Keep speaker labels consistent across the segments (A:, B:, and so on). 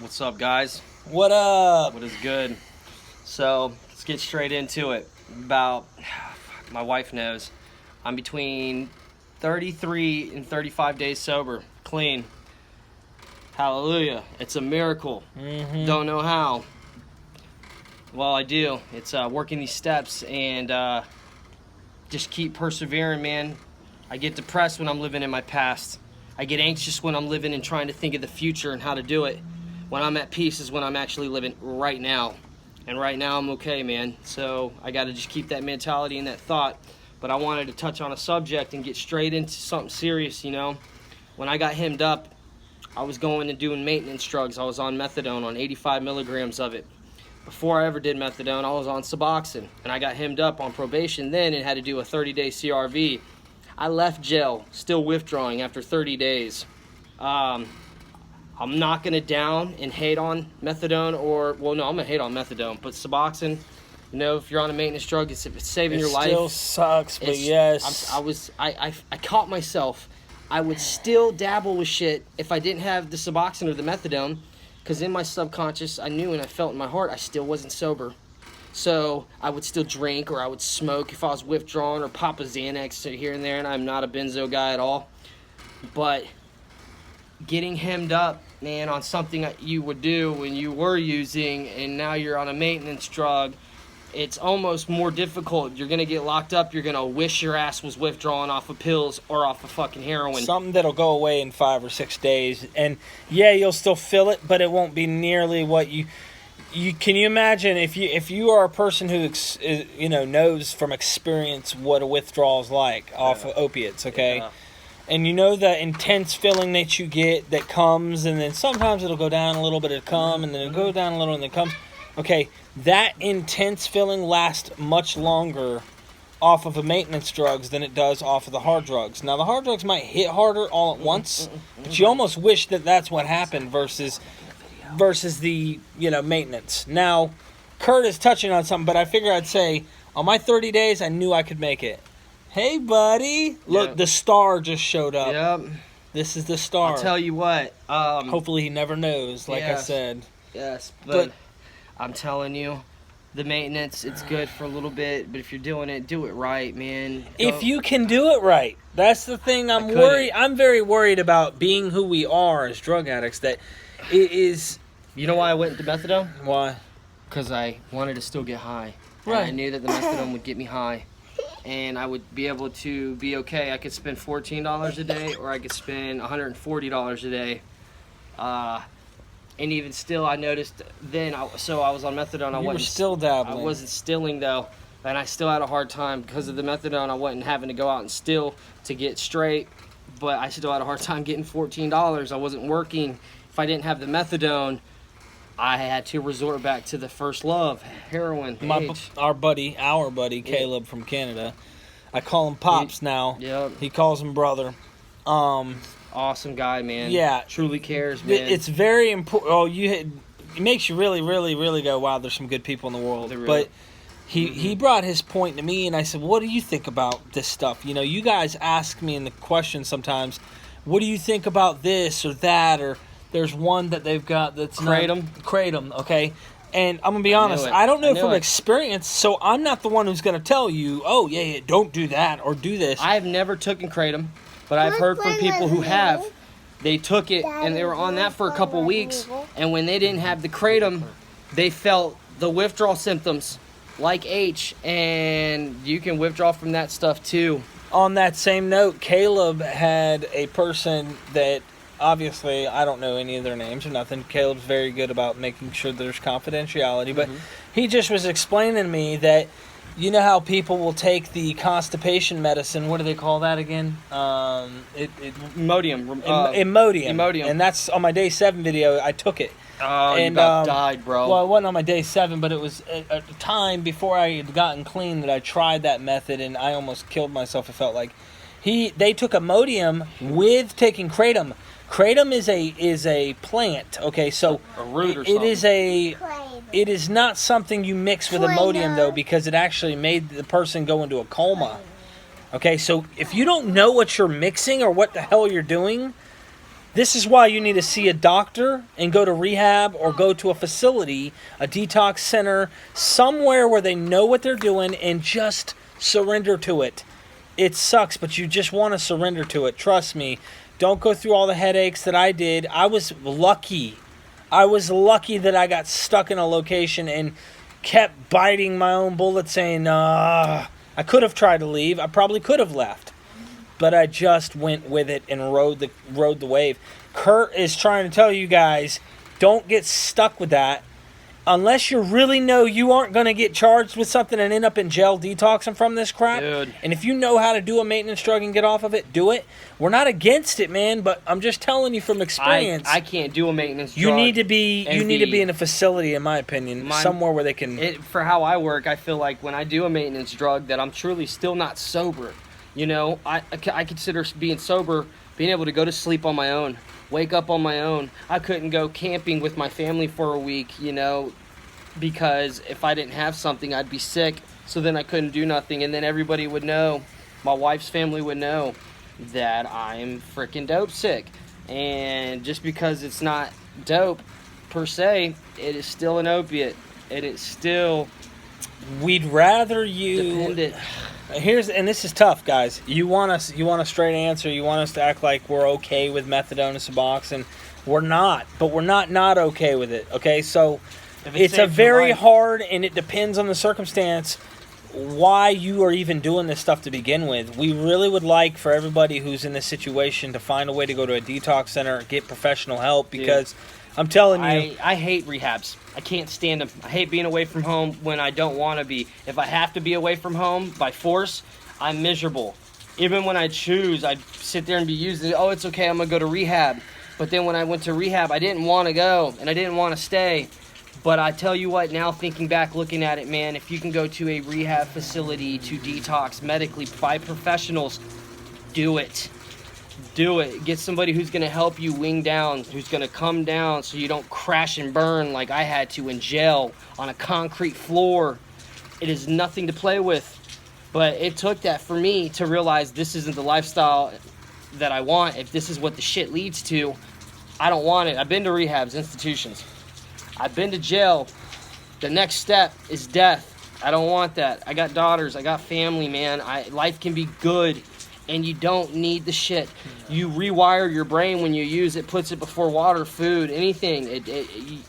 A: What's up, guys?
B: What up?
A: What is good? So let's get straight into it. My wife knows, I'm between 33 and 35 days sober, clean. Hallelujah. It's a miracle. Don't know how. Well, I do. It's working these steps and just keep persevering, man. I get depressed when I'm living in my past. I get anxious when I'm living and trying to think of the future and how to do it. When I'm at peace is when I'm actually living right now. And right now I'm okay, man. So I got to just keep that mentality and that thought. But I wanted to touch on a subject and get straight into something serious, you know. When I got hemmed up, I was going and doing maintenance drugs. I was on methadone, on 85 milligrams of it. Before I ever did methadone, I was on Suboxone. And I got hemmed up on probation then and had to do a 30-day CRV. I left jail, still withdrawing after 30 days. I'm not going to down and hate on methadone I'm going to hate on methadone. But Suboxone, you know, if you're on a maintenance drug, if it's saving your life.
B: It still sucks, but yes.
A: I caught myself. I would still dabble with shit if I didn't have the Suboxone or the methadone. Because in my subconscious, I knew and I felt in my heart I still wasn't sober. So I would still drink or I would smoke if I was withdrawn or pop a Xanax here and there. And I'm not a benzo guy at all. But getting hemmed up, man, on something that you would do when you were using and now you're on a maintenance drug, it's almost more difficult. You're going to get locked up. You're going to wish your ass was withdrawn off of pills or off of fucking heroin.
B: Something that'll go away in 5 or 6 days. And yeah, you'll still feel it, but it won't be nearly what you can you imagine if you are a person who knows from experience what a withdrawal is like off of opiates, okay? Yeah. And you know the intense feeling that you get that comes, and then sometimes it'll go down a little, but it'll come, and then it'll go down a little, and then it comes. Okay, that intense feeling lasts much longer off of the maintenance drugs than it does off of the hard drugs. Now, the hard drugs might hit harder all at once, but you almost wish that that's what happened versus the, maintenance. Now, Kurt is touching on something, but I figure I'd say, on my 30 days, I knew I could make it. Hey, buddy. Look, The star just showed up.
A: Yep.
B: This is the star.
A: I'll tell you what.
B: Hopefully he never knows, like I said.
A: Yes, but I'm telling you, the maintenance, it's good for a little bit, but if you're doing it, do it right, man.
B: If you can do it right. That's the thing I'm worried. I'm very worried about being who we are as drug addicts, that it is...
A: You know why I went into methadone?
B: Why?
A: Because I wanted to still get high.
B: Right.
A: And I knew that the methadone would get me high. And I would be able to be okay. I could spend $14 a day, or I could spend $140 a day. And even still, I noticed then, I was on methadone.
B: You were still dabbling.
A: I wasn't stilling, though. And I still had a hard time because of the methadone. I wasn't having to go out and still to get straight. But I still had a hard time getting $14. I wasn't working. If I didn't have the methadone, I had to resort back to the first love, heroin.
B: Our buddy, Caleb from Canada. I call him Pops now.
A: Yep.
B: He calls him brother.
A: Awesome guy, man.
B: Yeah.
A: Truly cares, man.
B: It's very important. It makes you really, really, really go, wow, there's some good people in the world.
A: Really.
B: But he brought his point to me, and I said, what do you think about this stuff? You know, you guys ask me in the questions sometimes, what do you think about this or that, or... There's one that they've got that's Kratom, okay? And I'm going to be honest, I don't know from experience, so I'm not the one who's going to tell you, oh, yeah, don't do that or do this.
A: I have never taken Kratom, but I've heard from people who have. They took it, and they were on that for a couple weeks, and when they didn't have the Kratom, they felt the withdrawal symptoms like H, and you can withdraw from that stuff too.
B: On that same note, Caleb had a person that... Obviously, I don't know any of their names or nothing. Caleb's very good about making sure there's confidentiality. But he just was explaining to me that, you know how people will take the constipation medicine. What do they call that again?
A: Imodium.
B: Imodium. And that's on my day 7 video. I took it.
A: Oh, you about died, bro.
B: Well, it wasn't on my day 7, but it was a time before I had gotten clean that I tried that method, and I almost killed myself, it felt like. They took Imodium with taking Kratom. Kratom is a plant, okay, so
A: a root or something.
B: It is not something you mix with Imodium, though, because it actually made the person go into a coma. Okay, so if you don't know what you're mixing or what the hell you're doing, This is why you need to see a doctor and go to rehab or go to a facility, a detox center, somewhere where they know what they're doing, and just surrender to it. It sucks, but you just want to surrender to it. Trust me. Don't go through all the headaches that I did. I was lucky. That I got stuck in a location and kept biting my own bullet saying, I could have tried to leave. I probably could have left. But I just went with it and rode the wave. Kurt is trying to tell you guys, don't get stuck with that. Unless you really know you aren't going to get charged with something and end up in jail detoxing from this crap.
A: Dude.
B: And if you know how to do a maintenance drug and get off of it, do it. We're not against it, man, but I'm just telling you from experience.
A: I can't do a maintenance drug.
B: You need to be in a facility, in my opinion, somewhere where they can.
A: For how I work, I feel like when I do a maintenance drug that I'm truly still not sober. You know, I consider being sober, being able to go to sleep on my own, wake up on my own. I couldn't go camping with my family for a week, you know, because if I didn't have something, I'd be sick. So then I couldn't do nothing. And then everybody would know, my wife's family would know that I'm freaking dope sick. And just because it's not dope per se, it is still an opiate. It is still...
B: We'd rather you...
A: dependent.
B: And this is tough, guys. You want a straight answer. You want us to act like we're okay with methadone and Suboxone. We're not, but we're not okay with it. Okay, so it's a very hard, and it depends on the circumstance why you are even doing this stuff to begin with. We really would like for everybody who's in this situation to find a way to go to a detox center, get professional help, because I'm telling you,
A: I hate rehabs. I can't stand them. I hate being away from home when I don't want to be. If I have to be away from home by force, I'm miserable. Even when I choose, I'd sit there and be using it. Oh, it's okay, I'm going to go to rehab. But then when I went to rehab, I didn't want to go, and I didn't want to stay. But I tell you what, now thinking back, looking at it, man, if you can go to a rehab facility to detox medically by professionals, do it. Do it. Get somebody who's going to help you wing down, who's going to come down so you don't crash and burn like I had to in jail on a concrete floor. It is nothing to play with. But it took that for me to realize this isn't the lifestyle that I want. If this is what the shit leads to, I don't want it. I've been to rehabs, institutions. I've been to jail. The next step is death. I don't want that. I got daughters. I got family, man. Life can be good. And you don't need the shit. You rewire your brain when you use it, puts it before water, food, anything.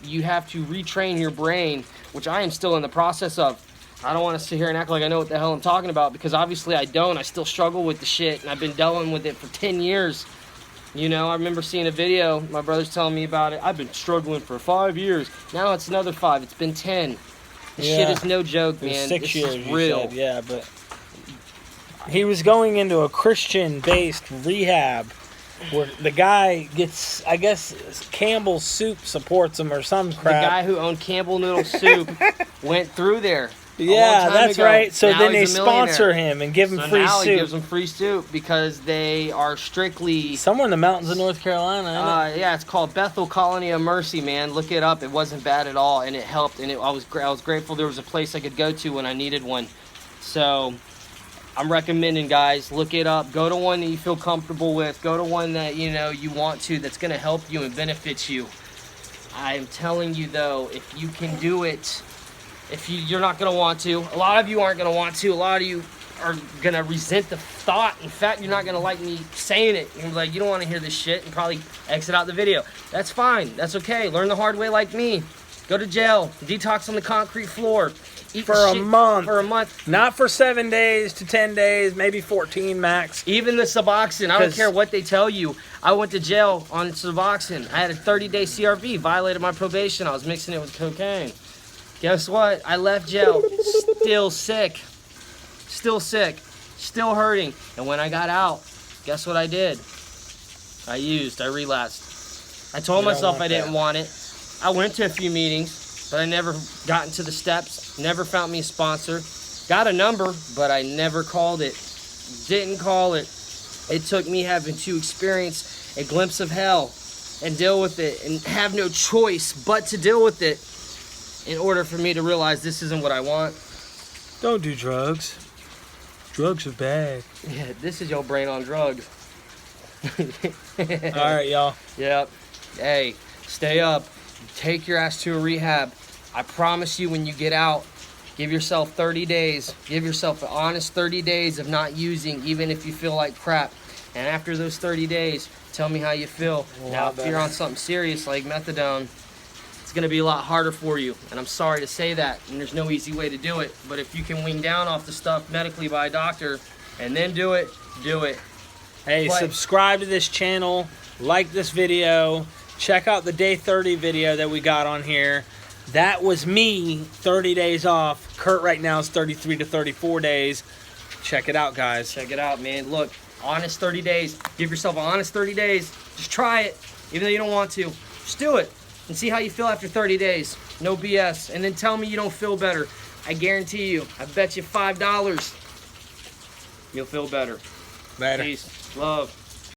A: You have to retrain your brain, which I am still in the process of. I don't want to sit here and act like I know what the hell I'm talking about, because obviously I don't. I still struggle with the shit, and I've been dealing with it for 10 years. You know, I remember seeing a video. My brother's telling me about it. I've been struggling for 5 years. Now it's another 5. It's been 10. This shit is no joke, man.
B: 6 years,
A: is real.
B: You said, yeah, but... He was going into a Christian-based rehab where the guy gets, I guess, Campbell Soup supports him or some crap.
A: The guy who owned Campbell Noodle Soup went through there.
B: Yeah, that's
A: ago.
B: right. So
A: now
B: then they sponsor him and give him free
A: now
B: soup.
A: He gives him free soup because they are strictly...
B: Somewhere in the mountains of North Carolina, isn't it?
A: Yeah, it's called Bethel Colony of Mercy, man. Look it up. It wasn't bad at all, and it helped. And I was grateful there was a place I could go to when I needed one. So... I'm recommending, guys, look it up. Go to one that you feel comfortable with. Go to one that, you know, you want to, that's going to help you and benefit you. I'm telling you, though, if you can do it, you're not going to want to. A lot of you aren't going to want to. A lot of you are going to resent the thought. In fact, you're not going to like me saying it. You're like, you don't want to hear this shit, and probably exit out the video. That's fine. That's okay. Learn the hard way like me. Go to jail. Detox on the concrete floor. Eat
B: for a month.
A: For a month.
B: Not for 7 days to 10 days, maybe 14 max.
A: Even the Suboxone, I don't care what they tell you. I went to jail on Suboxone. I had a 30-day CRV, violated my probation. I was mixing it with cocaine. Guess what? I left jail still sick. Still sick. Still hurting. And when I got out, guess what I did? I relapsed. I told myself I didn't want it. I went to a few meetings, but I never got into the steps, never found me a sponsor. Got a number, but I never called it. Didn't call it. It took me having to experience a glimpse of hell and deal with it and have no choice but to deal with it in order for me to realize this isn't what I want.
B: Don't do drugs. Drugs are bad.
A: Yeah, this is your brain on drugs.
B: All right, y'all.
A: Yep. Hey, stay up. Take your ass to a rehab. I promise you, when you get out, give yourself 30 days. Give yourself an honest 30 days of not using, even if you feel like crap. And after those 30 days, tell me how you feel. Now, if you're on something serious like methadone, it's going to be a lot harder for you. And I'm sorry to say that, and there's no easy way to do it. But if you can wean down off the stuff medically by a doctor and then do it, do it.
B: Hey,
A: But-
B: subscribe to this channel, like this video, check out the day 30 video that we got on here. That was me, 30 days off. Kurt right now is 33 to 34 days. Check it out, guys.
A: Check it out, man. Look, honest 30 days. Give yourself an honest 30 days. Just try it, even though you don't want to. Just do it and see how you feel after 30 days. No BS. And then tell me you don't feel better. I guarantee you, I bet you $5 you'll feel better.
B: Later.
A: Peace. Love.